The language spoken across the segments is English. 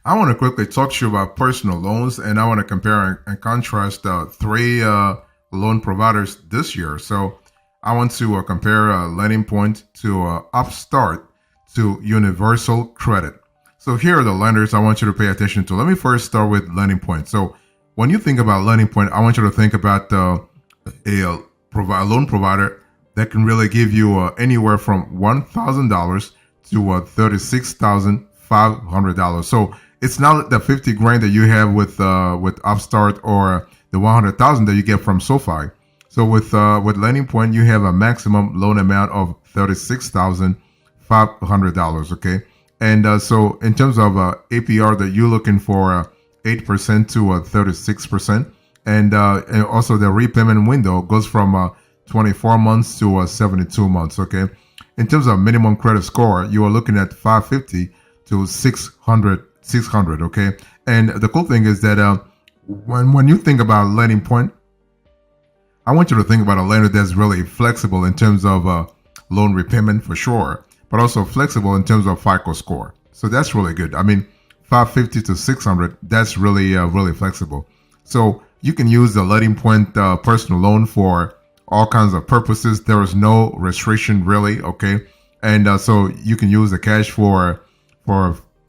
I want to quickly talk to you about personal loans, and I want to compare and contrast three loan providers this year. So I want to compare LendingPoint to Upstart to Universal Credit. So here are the lenders I want you to pay attention to. Let me first start with LendingPoint. So when you think about LendingPoint, I want you to think about a loan provider that can really give you anywhere from $1,000 to $36,500. So it's not the 50 grand that you have with Upstart or the 100,000 that you get from SoFi. So with LendingPoint, you have a maximum loan amount of $36,500. Okay, and so in terms of APR that you're looking for, 8% to 36%, and also the repayment window goes from 24 months to 72 months. Okay, in terms of minimum credit score, you are looking at 550 to 600. Okay, and the cool thing is that when you think about LendingPoint, I want you to think about a lender that's really flexible in terms of loan repayment for sure, but also flexible in terms of FICO score. So that's really good. I mean, 550 to 600, that's really flexible. So you can use the LendingPoint personal loan for all kinds of purposes. There is no restriction really. Okay, and so you can use the cash for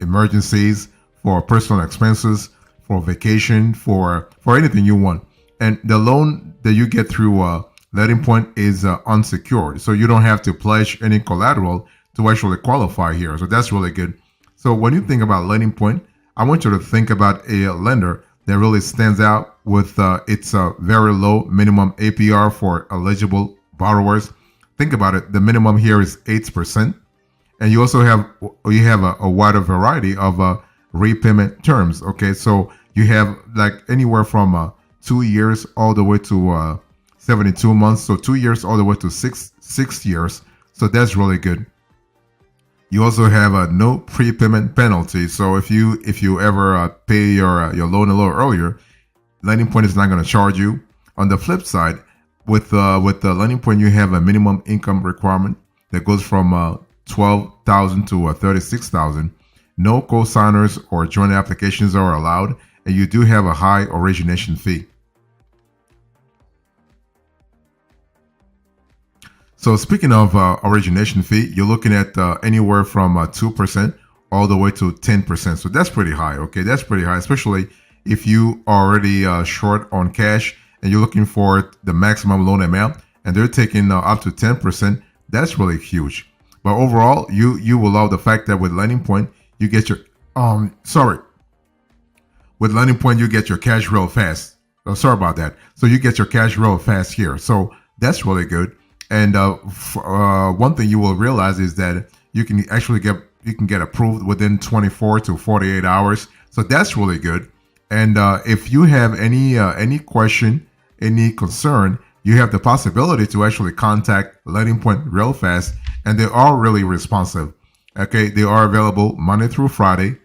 emergencies, for personal expenses, for vacation, for anything you want. And the loan that you get through LendingPoint is unsecured, so you don't have to pledge any collateral to actually qualify here. So that's really good. So when you think about LendingPoint, I want you to think about a lender that really stands out with its very low minimum APR for eligible borrowers. Think about it. The minimum here is 8%, and you also have a wider variety of repayment terms. Okay, so you have like anywhere from 2 years all the way to 72 months. So 2 years all the way to six years. So that's really good. You also have a no prepayment penalty. So if you ever pay your loan a little earlier, LendingPoint is not going to charge you. On the flip side, with the LendingPoint, you have a minimum income requirement that goes from 12,000 to 36,000. No co-signers or joint applications are allowed, and you do have a high origination fee. So speaking of origination fee, you're looking at anywhere from 2% all the way to 10%. So that's pretty high. Okay, that's pretty high, especially if you are already short on cash and you're looking for the maximum loan amount, and they're taking up to 10%. That's really huge. But overall, you will love the fact that with LendingPoint, you get your with LendingPoint you get your cash real fast. Oh, sorry about that. So you get your cash real fast here. So that's really good. And one thing you will realize is that you can actually get approved within 24 to 48 hours. So that's really good. And if you have any question, any concern, you have the possibility to actually contact LendingPoint real fast, and they are really responsive. Okay, they are available Monday through Friday,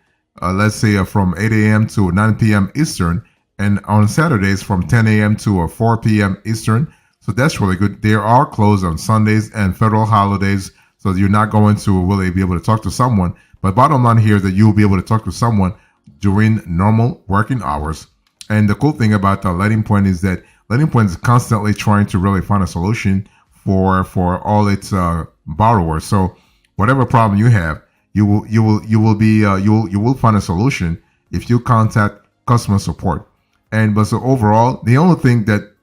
let's say from 8 a.m. to 9 p.m. Eastern, and on Saturdays from 10 a.m. to 4 p.m. Eastern. So that's really good. They are closed on Sundays and federal holidays, so you're not going to really be able to talk to someone. But bottom line here is that you'll be able to talk to someone during normal working hours. And the cool thing about LendingPoint is that LendingPoint is constantly trying to really find a solution for all its borrowers. So whatever problem you have, you will find a solution if you contact customer support. But so overall, the only thing that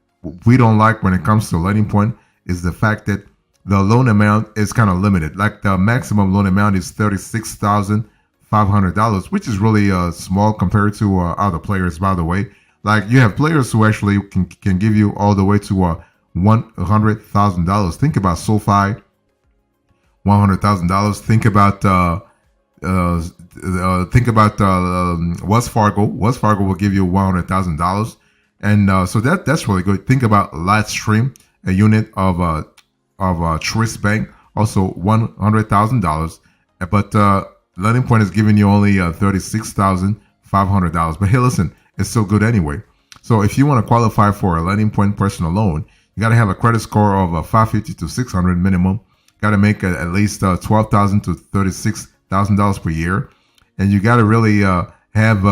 we don't like when it comes to LendingPoint is the fact that the loan amount is kind of limited. Like the maximum loan amount is $36,500, which is really small compared to other players, by the way. Like you have players who actually can give you all the way to $100,000. Think about SoFi, $100,000. Think about Wells Fargo. Wells Fargo will give you $100,000. And so that's really good. Think about Lightstream, a unit of Truist Bank, also $100,000. But LendingPoint is giving you only $36,500. But hey, listen, it's still good anyway. So if you want to qualify for a LendingPoint personal loan, you got to have a credit score of 550 to 600 minimum. Got to make at least $12,000 to $36,000 per year, and you got to really have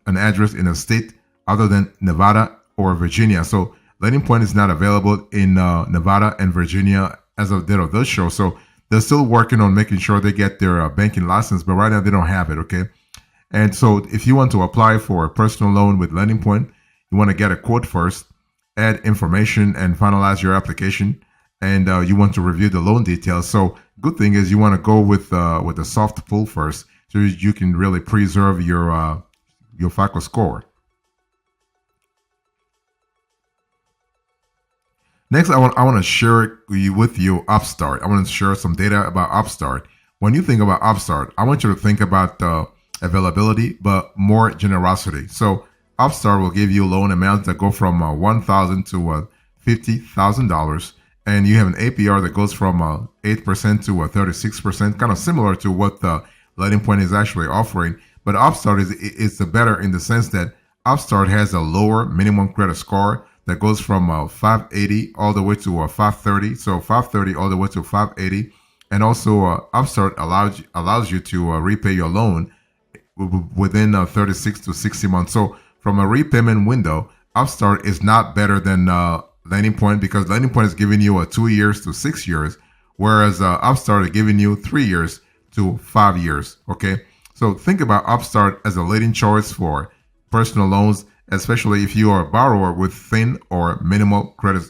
an address in a state other than Nevada or Virginia. So LendingPoint is not available in Nevada and Virginia as of the date of this show. So they're still working on making sure they get their banking license, but right now they don't have it. Okay. And so if you want to apply for a personal loan with LendingPoint, you want to get a quote first, add information, and finalize your application. And you want to review the loan details. So good thing is you want to go with a soft pull first, so you can really preserve your FICO score. Next, I want to share with you Upstart. I want to share some data about Upstart. When you think about Upstart, I want you to think about availability, but more generosity. So Upstart will give you loan amounts that go from $1,000 to $50,000, and you have an APR that goes from 8% to 36%, kind of similar to what the LendingPoint is actually offering. But Upstart is the better in the sense that Upstart has a lower minimum credit score that goes from 580 all the way to 530. So 530 all the way to 580. And also Upstart allows you to repay your loan within 36 to 60 months. So from a repayment window, Upstart is not better than LendingPoint, because LendingPoint is giving you 2 years to 6 years, whereas Upstart is giving you 3 years to 5 years. Okay. So think about Upstart as a leading choice for personal loans, especially if you are a borrower with thin or minimal credit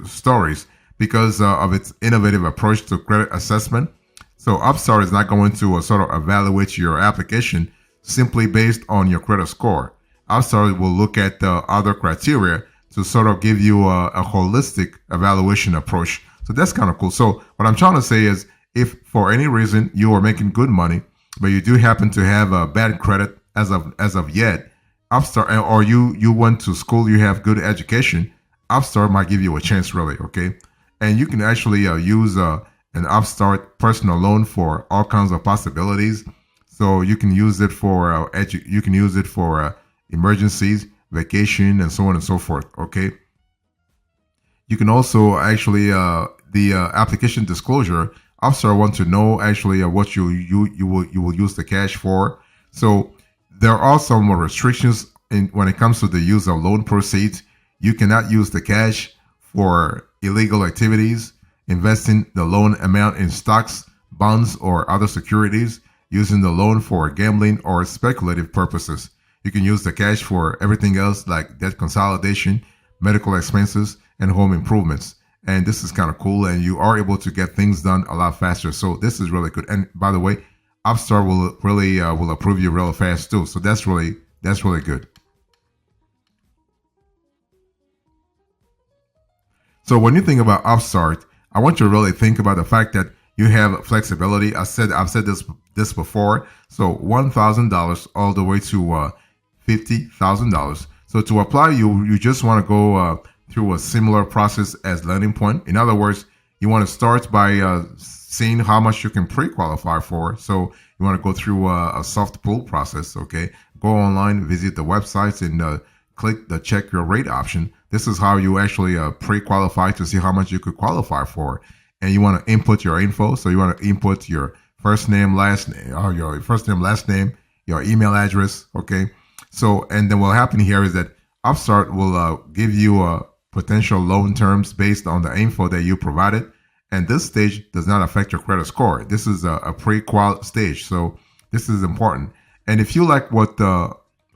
stories, because of its innovative approach to credit assessment. So Upstart is not going to sort of evaluate your application simply based on your credit score. Upstart will look at the other criteria to sort of give you a holistic evaluation approach. So that's kind of cool. So what I'm trying to say is, if for any reason you are making good money, but you do happen to have a bad credit as of yet, Upstart, or you went to school, you have good education, Upstart might give you a chance, really. Okay. And you can actually use an Upstart personal loan for all kinds of possibilities. So you can use it for emergencies, vacation, and so on and so forth. Okay. You can also actually the application disclosure. Upstart wants to know actually what you will use the cash for. So there are some restrictions when it comes to the use of loan proceeds. You cannot use the cash for illegal activities, investing the loan amount in stocks, bonds, or other securities, using the loan for gambling or speculative purposes. You can use the cash for everything else like debt consolidation, medical expenses, and home improvements. And this is kind of cool, and you are able to get things done a lot faster. So this is really good. And by the way, Upstart will really will approve you real fast too. So that's really good. So when you think about Upstart, I want you to really think about the fact that you have flexibility. I've said this before. So $1,000 all the way to $50,000. So to apply, you just want to go through a similar process as LendingPoint. In other words, you want to start by seeing how much you can pre-qualify for. So you want to go through a soft pull process. Okay, go online, visit the websites, and click the check your rate option. This is how you actually pre-qualify to see how much you could qualify for. And you want to input your info. So you want to input your first name, last name, or your first name, last name, your email address. Okay. So, and then what will happen here is that Upstart will give you potential loan terms based on the info that you provided. And this stage does not affect your credit score. This is a pre-qual stage. So this is important. And if you like what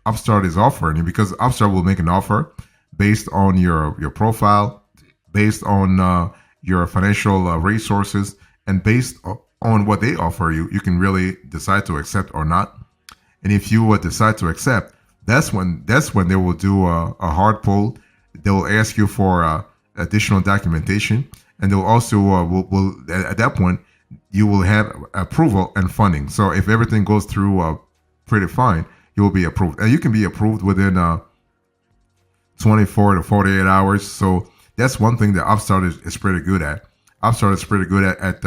Upstart is offering, because Upstart will make an offer based on your profile, based on your financial resources, and based on what they offer you, you can really decide to accept or not. And if you decide to accept, that's when they will do a hard pull. They will ask you for additional documentation, and they'll also will at that point you will have approval and funding. So if everything goes through pretty fine, you will be approved, and you can be approved within 24 to 48 hours. So that's one thing that Upstart is pretty good at. Upstart is pretty good at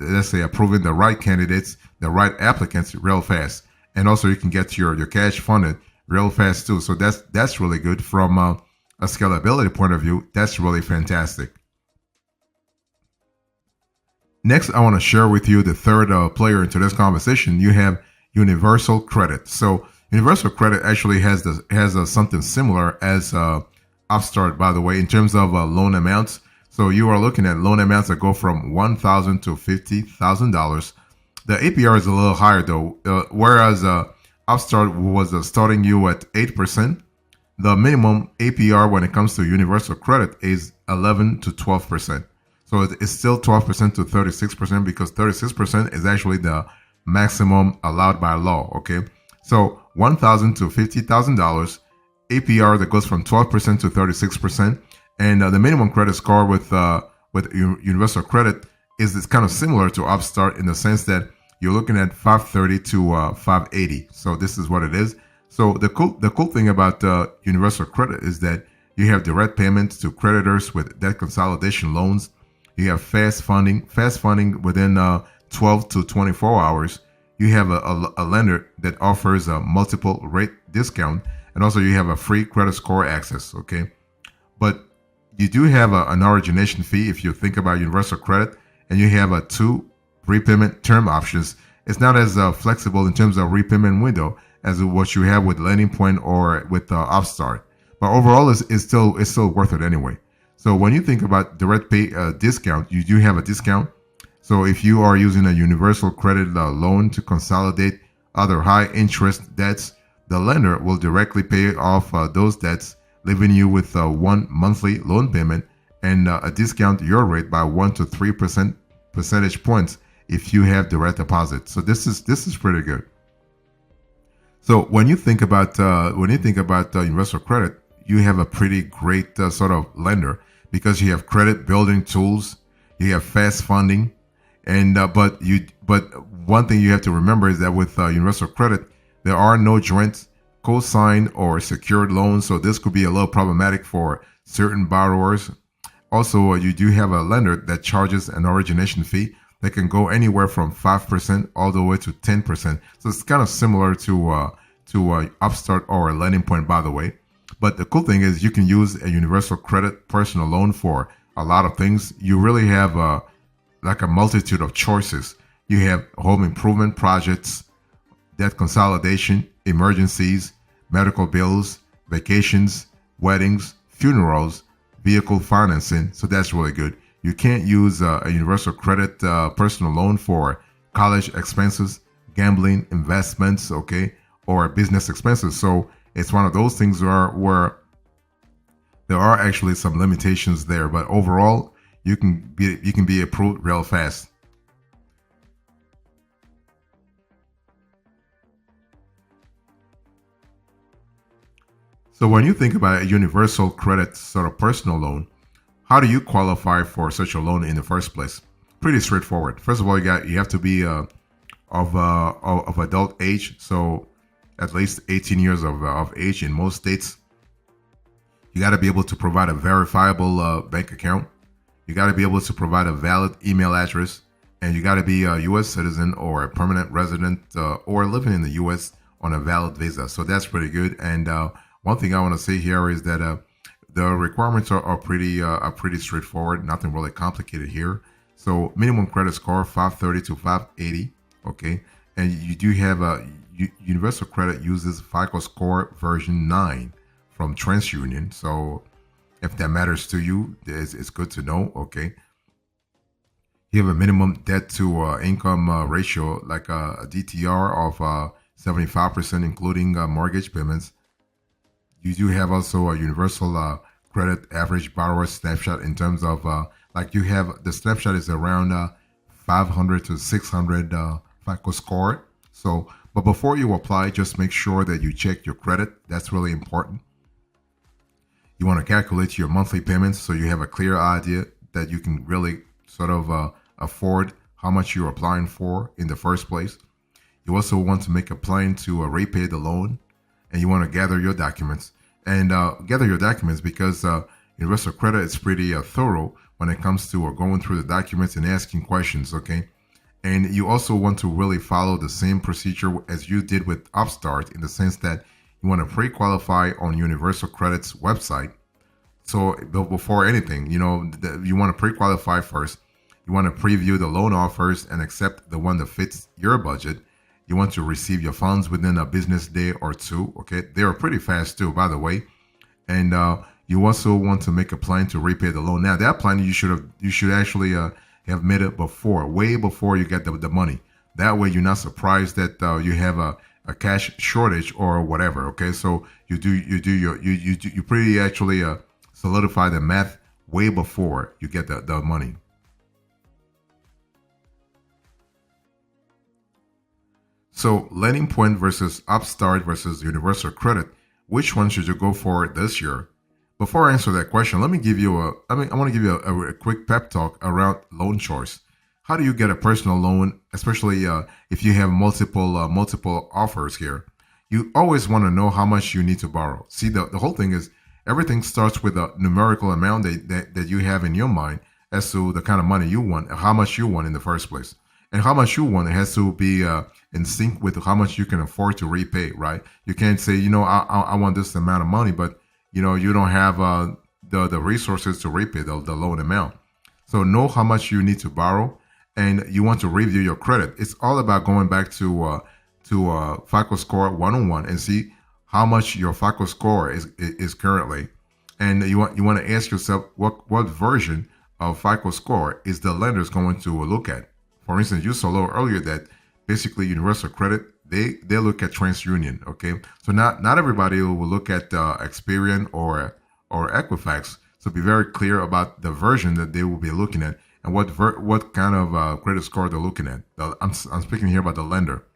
let's say approving the right candidates, the right applicants real fast, and also you can get your cash funded real fast too. So that's really good from a scalability point of view. That's really fantastic. Next, I want to share with you the third player into this conversation. You have Universal Credit. So Universal Credit actually has something similar as Upstart, by the way, in terms of loan amounts. So you are looking at loan amounts that go from $1,000 to $50,000. The APR is a little higher though, whereas Upstart was starting you at 8%. The minimum APR when it comes to Universal Credit is 11 to 12%. So it's still 12% to 36% because 36% is actually the maximum allowed by law. Okay, so $1,000 to $50,000 APR that goes from 12% to 36%, and the minimum credit score with Universal Credit is kind of similar to Upstart in the sense that you're looking at 530 to 580. So this is what it is. So the cool thing about Universal Credit is that you have direct payments to creditors with debt consolidation loans. You have fast funding within 12 to 24 hours. You have a lender that offers a multiple rate discount, and also you have a free credit score access. Okay, but you do have an origination fee if you think about Universal Credit, and you have a 2 repayment term options. It's not as flexible in terms of repayment window as what you have with LendingPoint or with Upstart, but overall, it's still worth it anyway. So when you think about direct pay discount, you do have a discount. So if you are using a Universal Credit loan to consolidate other high interest debts, the lender will directly pay off those debts, leaving you with one monthly loan payment and a discount your rate by 1 to 3% percentage points if you have direct deposit. So this is pretty good. So when you think about Universal Credit, you have a pretty great sort of lender because you have credit building tools, you have fast funding, and but one thing you have to remember is that with Universal Credit, there are no joint co-signed or secured loans, so this could be a little problematic for certain borrowers. Also, you do have a lender that charges an origination fee that can go anywhere from 5% all the way to 10%. So it's kind of similar to Upstart or LendingPoint, by the way. But the cool thing is you can use a Universal Credit personal loan for a lot of things. You really have like a multitude of choices. You have home improvement projects, debt consolidation, emergencies, medical bills, vacations, weddings, funerals, vehicle financing. So that's really good. You can't use a Universal Credit personal loan for college expenses, gambling, investments, okay, or business expenses. So it's one of those things where there are actually some limitations there, but overall, you can be approved real fast. So when you think about a Universal Credit sort of personal loan, how do you qualify for such a loan in the first place? Pretty straightforward. First of all, you have to be of adult age, so at least 18 years of age in most states. You got to be able to provide a verifiable bank account. You got to be able to provide a valid email address, and you got to be a U.S. citizen or a permanent resident or living in the U.S. on a valid visa. So that's pretty good. And one thing I want to say here is that the requirements are pretty straightforward. Nothing really complicated here. So minimum credit score 530 to 580. Okay, and you do have a Universal Credit uses FICO score version 9 from TransUnion. So if that matters to you, it's good to know. Okay, you have a minimum debt to income ratio, like a DTR of 75%, including mortgage payments. You do have also a Universal Credit average borrower snapshot in terms of like you have the snapshot is around 500 to 600 FICO score. So, but before you apply, just make sure that you check your credit. That's really important. You want to calculate your monthly payments so you have a clear idea that you can really sort of afford how much you're applying for in the first place. You also want to make a plan to repay the loan, and you want to gather your documents. And gather your documents because Universal Credit is pretty thorough when it comes to going through the documents and asking questions, okay? And you also want to really follow the same procedure as you did with Upstart in the sense that you want to pre-qualify on Universal Credit's website. So before anything, you want to pre-qualify first. You want to preview the loan offers and accept the one that fits your budget. You want to receive your funds within a business day or two. Okay, they are pretty fast too, by the way. And you also want to make a plan to repay the loan. Now that plan you should actually have made it before, way before you get the money. That way you're not surprised that you have a cash shortage or whatever. Okay, so you pretty actually solidify the math way before you get the money. So LendingPoint versus Upstart versus Universal Credit, which one should you go for this year? Before I answer that question, let me give you I want to give you a quick pep talk around loan choice. How do you get a personal loan, especially if you have multiple offers here? You always want to know how much you need to borrow. See, the whole thing is everything starts with a numerical amount that you have in your mind as to the kind of money you want, how much you want in the first place. And how much you want, it has to be in sync with how much you can afford to repay, right? You can't say, I want this amount of money, but you don't have the resources to repay the loan amount. So know how much you need to borrow, and you want to review your credit. It's all about going back to FICO score 101 and see how much your FICO score is currently, and you want to ask yourself what version of FICO score is the lenders going to look at. For instance, you saw earlier that basically Universal Credit, they look at TransUnion. Okay, so not everybody will look at Experian or Equifax. So be very clear about the version that they will be looking at and what kind of credit score they're looking at. I'm speaking here about the lender.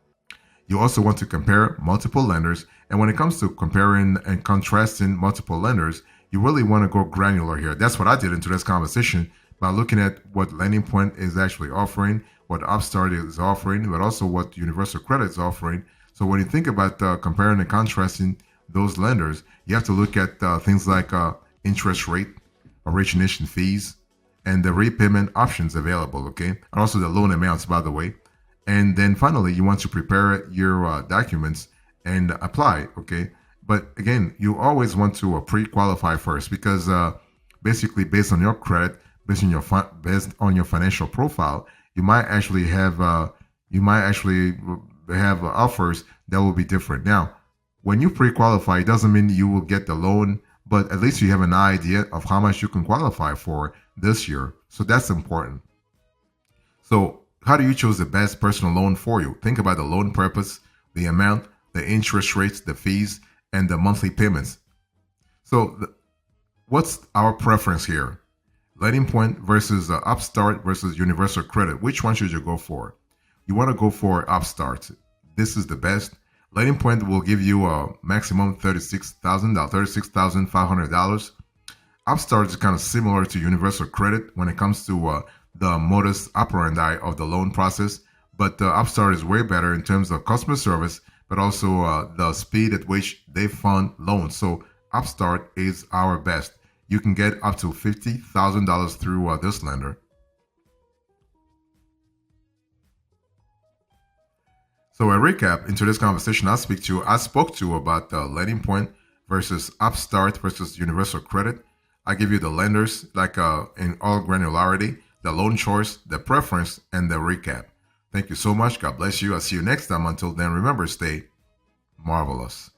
You also want to compare multiple lenders, and when it comes to comparing and contrasting multiple lenders, you really want to go granular here. That's what I did in today's conversation by looking at what LendingPoint is actually offering, what Upstart is offering, but also what Universal Credit is offering. So when you think about comparing and contrasting those lenders, you have to look at things like interest rate, origination fees, and the repayment options available, okay? And also the loan amounts, by the way. And then finally, you want to prepare your documents and apply, okay? But again, you always want to pre-qualify first because basically based on your credit, based on your financial profile, you might actually have offers that will be different. Now, when you pre-qualify, it doesn't mean you will get the loan, but at least you have an idea of how much you can qualify for this year. So that's important. So how do you choose the best personal loan for you? Think about the loan purpose, the amount, the interest rates, the fees, and the monthly payments. So what's our preference here? LendingPoint versus Upstart versus Universal Credit. Which one should you go for? You want to go for Upstart. This is the best. LendingPoint will give you a maximum $36,500. Upstart is kind of similar to Universal Credit when it comes to the modus operandi of the loan process, but Upstart is way better in terms of customer service, but also the speed at which they fund loans. So Upstart is our best. You can get up to $50,000 through this lender. So a recap into this conversation I spoke to about LendingPoint versus Upstart versus Universal Credit. I give you the lenders like in all granularity, the loan choice, the preference, and the recap. Thank you so much. God bless you. I'll see you next time. Until then, remember, stay marvelous.